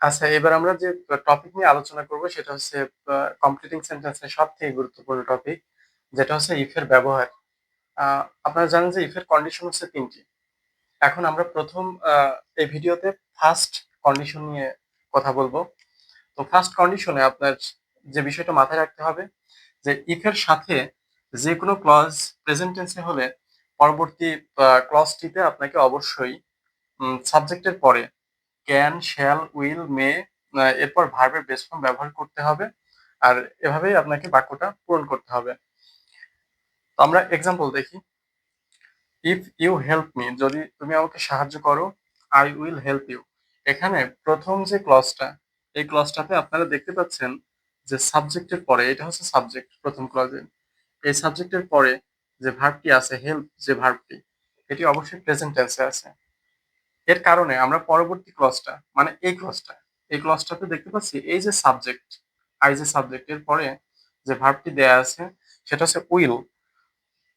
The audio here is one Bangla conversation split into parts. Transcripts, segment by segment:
আচ্ছা, এবার আমরা যে টপিক নিয়ে আলোচনা করব সেটা হচ্ছে কমপ্লিটিং সেন্টেন্সের সবথেকে গুরুত্বপূর্ণ টপিক, যেটা হচ্ছে ইফ এর ব্যবহার। আ আপনারা জানেন যে ইফ এর কন্ডিশন হচ্ছে ৩ টি। এখন আমরা ১ম এই ভিডিওতে ফার্স্ট কন্ডিশন নিয়ে কথা বলব। তো ফার্স্ট কন্ডিশনে আপনার যে বিষয়টা মাথায় রাখতে হবে যে ইফ এর সাথে যেকোনো ক্লজ প্রেজেন্ট টেন্সে হলে পরবর্তী ক্লজটিতে আপনাকে অবশ্যই সাবজেক্টের পরে ক্যান, শ্যাল, উইল, মে এরপর ভার্বের বেস ফর্ম ব্যবহার করতে হবে। আর এভাবেই আপনাকে বাক্যটা পূরণ করতে হবে। তো আমরা এক্সাম্পল দেখি। ইফ ইউ হেল্প মি, যদি তুমি আমাকে সাহায্য করো, আই উইল হেল্প ইউ। এখানে প্রথম যে ক্লজটা, এই ক্লজটাতে আপনারা দেখতে পাচ্ছেন যে সাবজেক্টের পরে, এটা হচ্ছে সাবজেক্ট প্রথম ক্লজে। এই সাবজেক্টের পরে যে ভার্বটি আছে, হেল্প যে ভার্বটি, এটি অবশ্যই প্রেজেন্ট টেন্সে আছে। এর কারণে আমরা পরবর্তী ক্লজটা মানে এই ক্লজটাতে দেখতে পাচ্ছি এই যে সাবজেক্ট, আই যে সাবজেক্ট এর পরে যে ভার্বটি দেয়া আছে সেটা হচ্ছে উইল।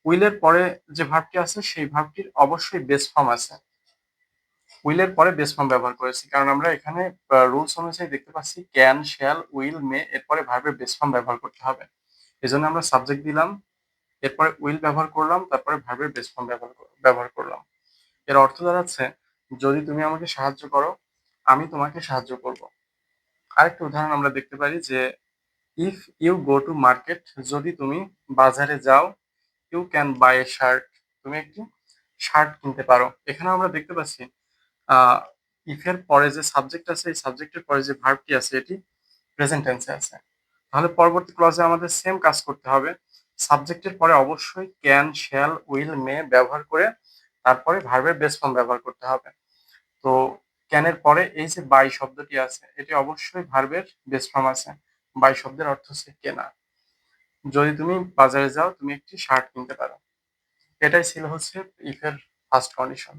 উইলের পরে যে ভার্বটি আছে সেই ভার্বটির অবশ্যই বেস ফর্ম আছে। উইলের পরে বেস ফর্ম ব্যবহার করেছি কারণ আমরা এখানে রুলস অনুযায়ী দেখতে পাচ্ছি ক্যান, শ্যাল, উইল, মে এরপরে ভার্বের বেস ফর্ম ব্যবহার করতে হবে। এজন্য আমরা সাবজেক্ট দিলাম, এরপরে উইল ব্যবহার করলাম, তারপরে ভার্বের বেস ফর্ম ব্যবহার করলাম। এর অর্থ দাঁড়াচ্ছে যদি তুমি আমাকে সাহায্য করো, আমি তোমাকে সাহায্য করব। আরেকটা উদাহরণ আমরা দেখতে পারি যে if you go to market, যদি তুমি বাজারে যাও, you can buy a shirt, তুমি একটি শার্ট কিনতে পারো। এখানে আমরা দেখতে পাচ্ছি ইফ এর পরে যে সাবজেক্ট আছে, এই সাবজেক্টের পরে যে ভার্বটি আছে এটি প্রেজেন্ট টেন্সে আছে। তাহলে পরবর্তী ক্লজে আমাদের সেম কাজ করতে হবে। সাবজেক্টের পরে অবশ্যই ক্যান, শ্যাল, উইল, মে ব্যবহার করে তারপরে ভার্বের বেস ফর্ম ব্যবহার করতে হবে। তো ক্যানের পরে এই যে বাই শব্দটি আছে এটি অবশ্যই ভার্বের বেস ফর্ম আছে। বাই শব্দের অর্থ হচ্ছে কেনা। যদি তুমি বাজারে যাও তুমি একটি শার্ট কিনতে পারো। এটাই ছিল হচ্ছে ইফ এর ফার্স্ট কন্ডিশন।